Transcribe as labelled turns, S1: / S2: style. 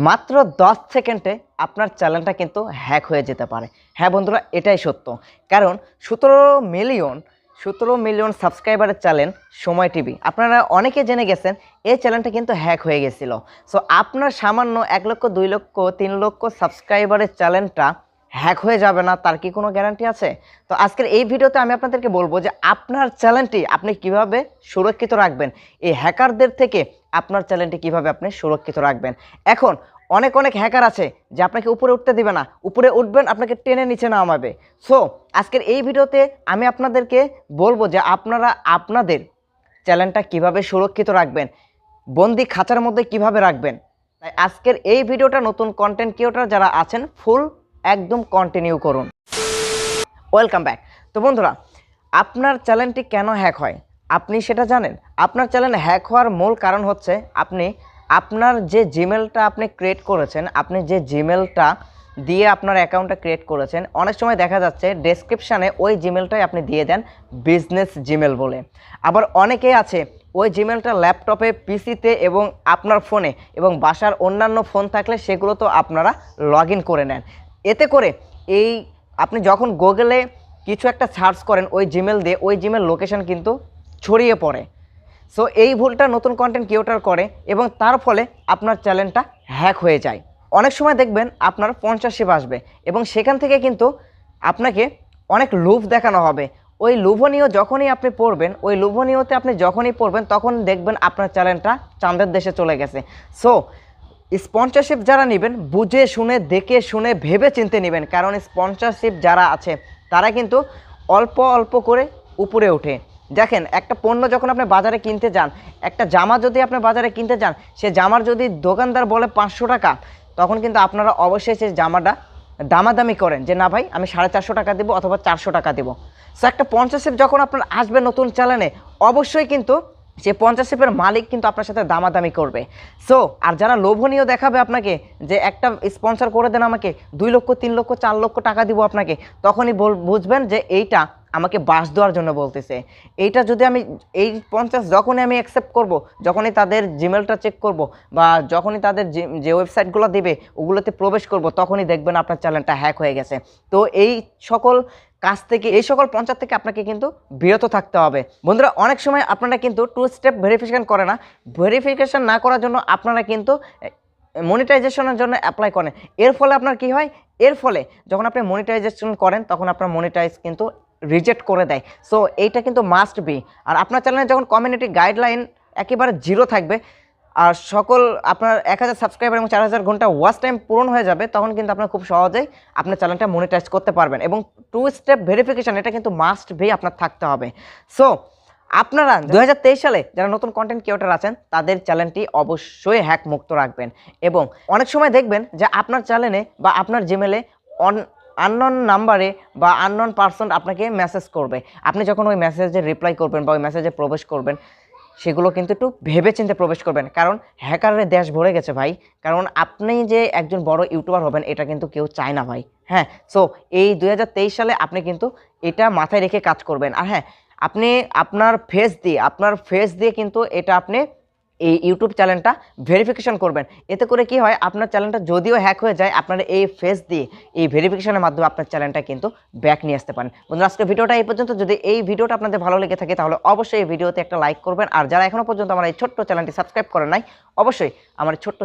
S1: মাত্র 10 সেকেন্ডে আপনার চ্যানেলটা কিন্তু হ্যাক হয়ে যেতে পারে। হ্যাঁ বন্ধুরা, এটাই সত্য। কারণ 17 মিলিয়ন সাবস্ক্রাইবারের চ্যানেল সময় টিভি, আপনারা অনেকে জেনে গেছেন এই চ্যানেলটা কিন্তু হ্যাক হয়ে গেছিল। সো আপনার সামান্য 1 লক্ষ, 2 লক্ষ, 3 লক্ষ সাবস্ক্রাইবারের চ্যানেলটা হ্যাক হয়ে যাবে না, তার কি কোনো গ্যারান্টি আছে? তো আজকের এই ভিডিওতে আমি আপনাদেরকে বলবো যে আপনার চ্যানেলটি আপনি কিভাবে সুরক্ষিত রাখবেন, এই হ্যাকারদের থেকে আপনার চ্যানেলটি কিভাবে আপনি সুরক্ষিত রাখবেন। এখন অনেক হ্যাকার আছে যে আপনাকে উপরে উঠতে দিবে না, উপরে উঠবেন আপনাকে টেনে নিচে নামাবে। সো আজকের এই ভিডিওতে আমি আপনাদেরকে বলবো যে আপনারা আপনাদের চ্যানেলটা কিভাবে সুরক্ষিত রাখবেন, বন্দি খাঁচার মধ্যে কিভাবে রাখবেন। তাই আজকের এই ভিডিওটা নতুন কন্টেন্ট ক্রিয়েটর যারা আছেন ফুল একদম কন্টিনিউ করুন। Welcome back. তো বন্ধুরা, আপনার চ্যানেলটি কেন হ্যাক হয় আপনি সেটা জানেন? আপনার চ্যানেল হ্যাক হওয়ার মূল কারণ হচ্ছে আপনার যে জিমেলটা আপনি ক্রিয়েট করেছেন, আপনি যে জিমেলটা দিয়ে আপনার অ্যাকাউন্টটা ক্রিয়েট করেছেন, অনেক সময় দেখা যাচ্ছে ডেসক্রিপশানে ওই জিমেলটাই আপনি দিয়ে দেন বিজনেস জিমেল বলে। আবার অনেকেই আছে ওই জিমেলটা ল্যাপটপে, পিসিতে এবং আপনার ফোনে এবং বাসার অন্যান্য ফোন থাকলে সেগুলো তো আপনারা লগ ইন করে নেন। এতে করে এই আপনি যখন গুগলে কিছু একটা সার্চ করেন ওই জিমেল দিয়ে, ওই জিমেল লোকেশন কিন্তু ছড়িয়ে পড়ে। সো এই ভুলটা নতুন কন্টেন্ট ক্রিয়েটর করে এবং তার ফলে আপনার চ্যানেলটা হ্যাক হয়ে যায়। অনেক সময় দেখবেন আপনার 50 আসবে এবং সেখান থেকে কিন্তু আপনাকে অনেক লোভ দেখানো হবে। ওই লোভনীয় যখনই আপনি পড়বেন, ওই লোভনীয়তে আপনি যখনই পড়বেন তখন দেখবেন আপনার চ্যানেলটা চাঁদের দেশে চলে গেছে। সো স্পন্সরশিপ যারা নেবেন বুঝে শুনে, দেখে শুনে, ভেবে চিনতে নেবেন। কারণ স্পন্সরশিপ যারা আছে তারা কিন্তু অল্প অল্প করে উপরে ওঠে। দেখেন, একটা পণ্য যখন আপনি বাজারে কিনতে যান, একটা জামা যদি আপনি বাজারে কিনতে যান, সে জামার যদি দোকানদার বলে 500 টাকা, তখন কিন্তু আপনারা অবশ্যই সেই জামাটা দামাদামি করেন যে না ভাই আমি 450 টাকা দেবো অথবা 400 টাকা দেবো। সো একটা স্পন্সরশিপ যখন আপনার আসবে নতুন চ্যানেলে, অবশ্যই কিন্তু সে স্পন্সরশিপের মালিক কিন্তু আপনার সাথে দামাদামি করবে। সো আর যারা লোভনীয় দেখাবে আপনাকে যে একটা স্পন্সর করে দেন আমাকে 2 লক্ষ, 3 লক্ষ, 4 লক্ষ টাকা দিব আপনাকে, তখনই বুঝবেন যে এইটা আমাকে বাস দেওয়ার জন্য বলতেছে। এইটা যদি আমি এই 50 যখনই আমি অ্যাকসেপ্ট করব, যখনই তাদের জিমেলটা চেক করব বা যখনই তাদের যে ওয়েবসাইটগুলো দেবে ওগুলোতে প্রবেশ করব, তখনই দেখবেন আপনার চ্যানেলটা হ্যাক হয়ে গেছে। তো এই সকল কাজ থেকে, এই সকল 50 থেকে আপনাকে কিন্তু বিরত থাকতে হবে। বন্ধুরা, অনেক সময় আপনারা কিন্তু 2 স্টেপ ভেরিফিকেশন করে না, ভেরিফিকেশন না করার জন্য আপনারা কিন্তু মনিটাইজেশনের জন্য অ্যাপ্লাই করেন। এর ফলে আপনার কি হয়? এর ফলে যখন আপনি মনিটাইজেশন করেন তখন আপনার মনিটাইজ কিন্তু রিজেক্ট করে দেয়। সো এইটা কিন্তু মাস্ট বি। আর আপনার চ্যানেলে যখন কমিউনিটি গাইডলাইন একেবারে 0 থাকবে আর সকল আপনার 1000 সাবস্ক্রাইবার এবং 4000 ঘন্টা ওয়াচ টাইম পূরণ হয়ে যাবে, তখন কিন্তু আপনার খুব সহজেই আপনার চ্যানেলটা মনিটাইজ করতে পারবেন। এবং 2 স্টেপ ভেরিফিকেশান এটা কিন্তু মাস্ট বি আপনার থাকতে হবে। সো আপনারা 2023 সালে যারা নতুন কন্টেন্ট ক্রিয়েটর আছেন তাদের চ্যানেলটি অবশ্যই হ্যাক মুক্ত রাখবেন। এবং অনেক সময় দেখবেন যে আপনার চ্যানেলে বা আপনার জিমেলে আননোন নাম্বারে বা আননোন পারসন আপনাকে মেসেজ করবে। আপনি যখন ওই মেসেজে রিপ্লাই করবেন বা ওই মেসেজে প্রবেশ করবেন, সেগুলো কিন্তু একটু ভেবে চিন্তে প্রবেশ করবেন। কারণ হ্যাকারের দেশ ভরে গেছে ভাই। কারণ আপনি যে একজন বড় ইউটিউবার হবেন এটা কিন্তু কেউ চায় না ভাই। হ্যাঁ, সো এই 2023 সালে আপনি কিন্তু এটা মাথায় রেখে কাজ করবেন। আর হ্যাঁ, আপনি আপনার ফেস দিয়ে কিন্তু এটা আপনি এই ইউটিউব চ্যানেলটা ভেরিফিকেশন করবেন। এতে করে কি হয়, আপনার চ্যানেলটা যদিও হ্যাক হয়ে যায়, আপনার এই ফেস দিয়ে এই ভেরিফিকেশনের মাধ্যমে আপনার চ্যানেলটা কিন্তু ব্যাক নিয়ে আসতে পারেন। বন্ধুরা, আজকে ভিডিওটা এই পর্যন্ত। যদি এই ভিডিওটা আপনাদের ভালো লেগে থাকে তাহলে অবশ্যই এই ভিডিওতে একটা লাইক করবেন। আর যারা এখনও পর্যন্ত আমার এই ছোট্ট চ্যানেলটি সাবস্ক্রাইব করেন নাই, অবশ্যই আমার ছোট্ট